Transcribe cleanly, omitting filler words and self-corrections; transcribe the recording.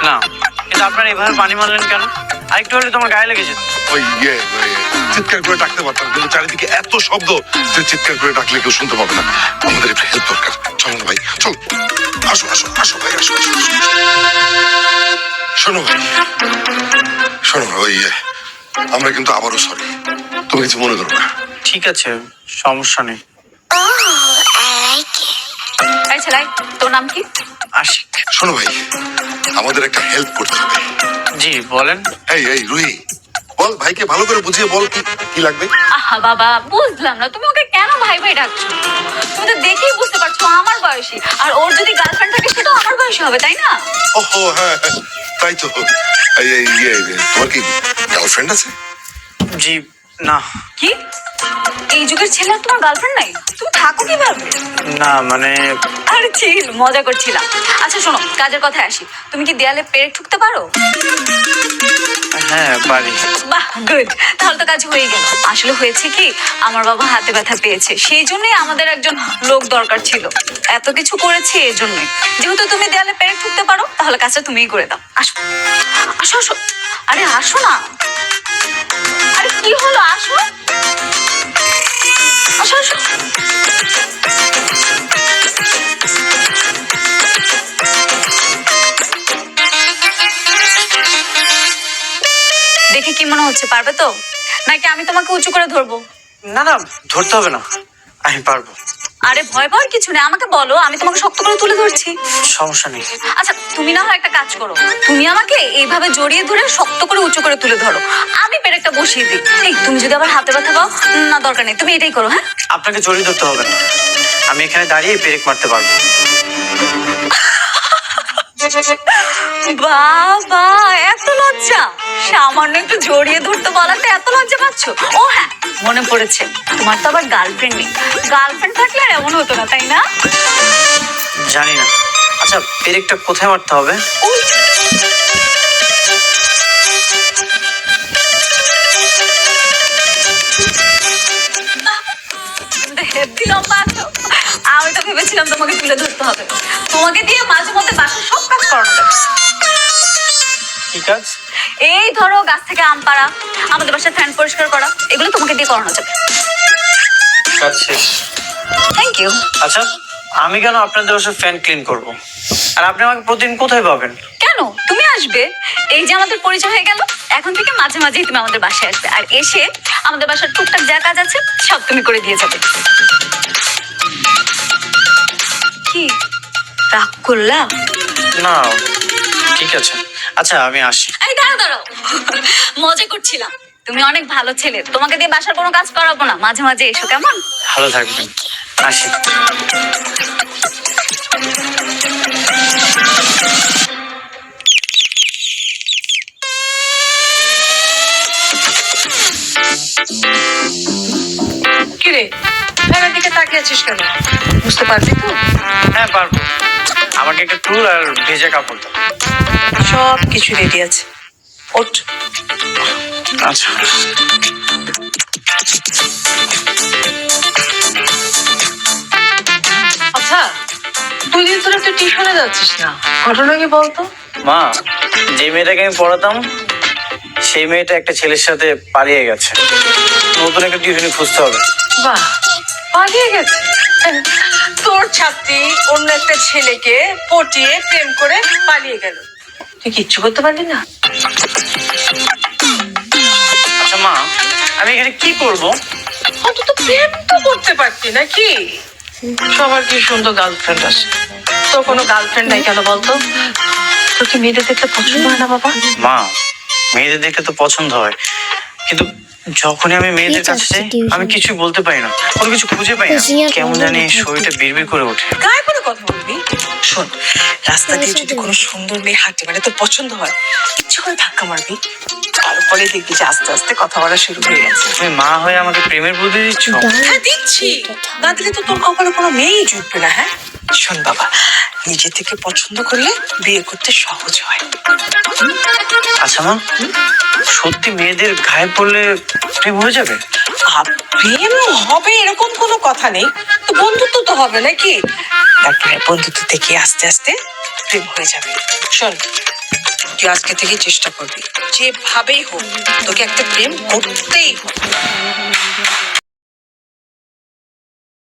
না, কিন্তু আপনারা এভাবে পানি মারলেন কেন? আরেকটু হলে তোমার গায়ে লেগে যেত। ওই চিৎকার করে ডাকতে পারতাম, কিন্তু চারিদিকে এত শব্দ যে চিৎকার করে ডাকলে কেউ শুনতে পাবে না। আমাদের একটু হেল্প দরকার। চলো না ভাই, চল। আসো আসো আসো ভাই, আসো আসো আসো। শোনো ভাই, শোনো ওই আমরা কিন্তু আবারও সরি, তুমি কিছু মনে করো না। ঠিক আছে, সমস্যা নেই। এই ছেলে, তোর নাম কি? আশিক। শোনো ভাই, আমাদের একটা হেল্প করতে হবে। জি বলেন। এই এই রুহি, বল ভাইকে ভালো করে বুঝিয়ে বল কি কি লাগবে। আহা বাবা, বুঝলাম না তুমি ওকে কেন ভাই ভাই ডাকছো। তুমি তো দেখেই বুঝতে পারছো আমার বয়সী, আর ওর যদি গার্লফ্রেন্ড থাকে সেটাও আমার বয়সী হবে, তাই না? ওহো হ্যাঁ, তাই তো। এই এই তোমার কি গার্লফ্রেন্ড আছে? জি না। কি, এই যুগের ছেলে তোমার গার্লফ্রেন্ড নাই? তুমি থাকো কিভাবে? না মানে আরে চিল, মজা করছিলাম। আচ্ছা শোনো, কাজের কথায় আসি। তুমি কি দেয়ালে পেরেক ঠুকতে পারো? হ্যাঁ পারি। বাহ, গুড। তাহলে তো কাজ হয়ে গেল। আসলে হয়েছে কি, আমার বাবা হাতে ব্যথা পেয়েছে, সেই জন্যই আমাদের একজন লোক দরকার ছিল। এত কিছু করেছি এই জন্যই। যেহেতু তুমি দেয়ালে পেরেক ঠুকতে পারো, তাহলে কাজটা তুমিই করে দাও। আসো আসো আসো। আরে আসো না। আরে কি হলো, আসো আসো আসো। দেখে কি মনে হচ্ছে, পারবে তো? নাকি আমি তোমাকে উঁচু করে ধরবো? না না, ধরতে হবে না, আমি পারবো। আরে ভয় পাওয়ার কিছু নেই, আমাকে বলো, আমি তোমাকে শক্ত করে তুলে ধরছি। সমস্যা নেই। আচ্ছা তুমি না হয় একটা কাজ করো, তুমি আমাকে এইভাবে জড়িয়ে ধরে শক্ত করে উঁচু করে তুলে ধরো, আমি পেরেকটা বসিয়ে দিই। এই তুমি যদি আবার হাতে ব্যথা পাও, না দরকার নেই, তুমি এটাই করো। হ্যাঁ, আপনাকে জড়িয়ে ধরতে হবে না, আমি এখানে দাঁড়িয়ে পেরেক মারতে পারবো। বাবা এত লজ্জা! সামান্য একটু জড়িয়ে ধরতে বলাতে এত লজ্জা পাচ্ছ? ও হ্যাঁ, মনে পড়েছে, তোমার তো আবার গার্লফ্রেন্ড নেই। গার্লফ্রেন্ড থাকলে আর এমন হতো না, তাই না? জানি না। আচ্ছা পেরেকটা কোথায় মারতে হবে? হেব্বি লম্বা আছো। আমি তো ভেবেছিলাম তোমাকে তুলে ধরতে হবে, তোমাকে দিয়ে মাঝে মধ্যে বাসার সব কাজ করানো যাবে। কি কাজ? এই ধরো, গাছ থেকে আম পাড়া, আমাদের বাসায় ফ্যান পরিষ্কার করা, এগুলো তোমাকে দিয়ে করানো যাবে। কাজ শেষ। Thank you. আচ্ছা আমি কেন আপনাদের বাসায় ফ্যান ক্লিন করব? আর আপনি আমাকে প্রতিদিন কোথায় পাবেন? কেন, তুমি আসবে। এই যে আমাদের পরিচয় হয়ে গেল, এখন থেকে মাঝে মাঝেই তুমি আমাদের বাসায় আসবে, আর এসে আমাদের বাসার টুকটাক যা কাজ আছে সব তুমি করে দিয়ে যাবে। কি রাগ করলা? না ঠিক আছে। আচ্ছা আমি আসি। এই দাঁড়াও দাঁড়াও, মজা করছিলাম। তুমি অনেক ভালো ছেলে, তোমাকে দিয়ে বাসার কোনো কাজ করাবো না, মাঝে মাঝে এসো, কেমন? ভালো থাকবেন। আসি। কিরে, ফ্যানের দিকে তাকিয়ে আছিস কেন? বুঝতে পারবি তো? হ্যাঁ পারবো। আমাকে একটা টুল আর ভেজা কাপড় দাও। সব কিছু রেডি আছে, ওঠ। আচ্ছা আচ্ছা, 2 দিন ধরে তুই টিউশনে যাচ্ছিস না, ঘটনা কি বলতো? মা, যে মেয়েটাকে আমি পড়াতাম সেই মেয়েটা একটা ছেলের সাথে পালিয়ে গেছে। নতুন একটা টিউশনি খুঁজতে হবে। বাহ, পালিয়ে গেছে? তোর ছাত্রী অন্য একটা ছেলেকে পটিয়ে প্রেম করে পালিয়ে গেল, তুই কিচ্ছু করতে পারলি না? আচ্ছা মা, আমি এখানে কি করব? অন্তত প্রেম তো করতে পারতি নাকি? সবার কি সুন্দর গার্লফ্রেন্ড আছে, তোর কোনো গার্লফ্রেন্ড নাই কেন বলতো? তোর কি মেয়েদের দেখতে পছন্দ হয় না বাবা? মা, মেয়েদের দেখে তো পছন্দ হয়, কিন্তু যখনই আমি মেয়েদের কাছে যাই আমি কিছু বলতে পারি না, কোনো কিছু খুঁজে পাই না। কেমন জানি শরীরটা বিড়বিড় করে ওঠে। গায়ে করে কথা বলবি? শোন, রাস্তা দিয়ে যদি কোনো সুন্দর মেয়ে হাঁটে, মানে তোর পছন্দ হয়, ইচ্ছে করে ধাক্কা মারবি, তারপরে দেখবি যে আস্তে আস্তে কথা বলা শুরু হয়ে গেছে। তুমি মা হয়ে আমাকে প্রেমের বুদ্ধি দিচ্ছ? হ্যাঁ দিচ্ছি, না দিলে তো তোর কপালে কোনো মেয়েই জুটবে না। হ্যাঁ শোন বাবা, নিজে থেকে পছন্দ করলে বিয়ে করতে সহজ হয়। আচ্ছা মা, সত্যি মেয়েদের গায়ে পড়লে প্রেম হয়ে যাবে? প্রেম হবে এরকম কোনো কথা নেই, তো বন্ধুত্ব তো হবে নাকি? তারপরে বন্ধুত্ব থেকে আস্তে আস্তে প্রেম হয়ে যাবে। শোন, তুই আজকে থেকেই চেষ্টা করবি, যেভাবেই হোক তোকে একটা প্রেম করতেই হবে।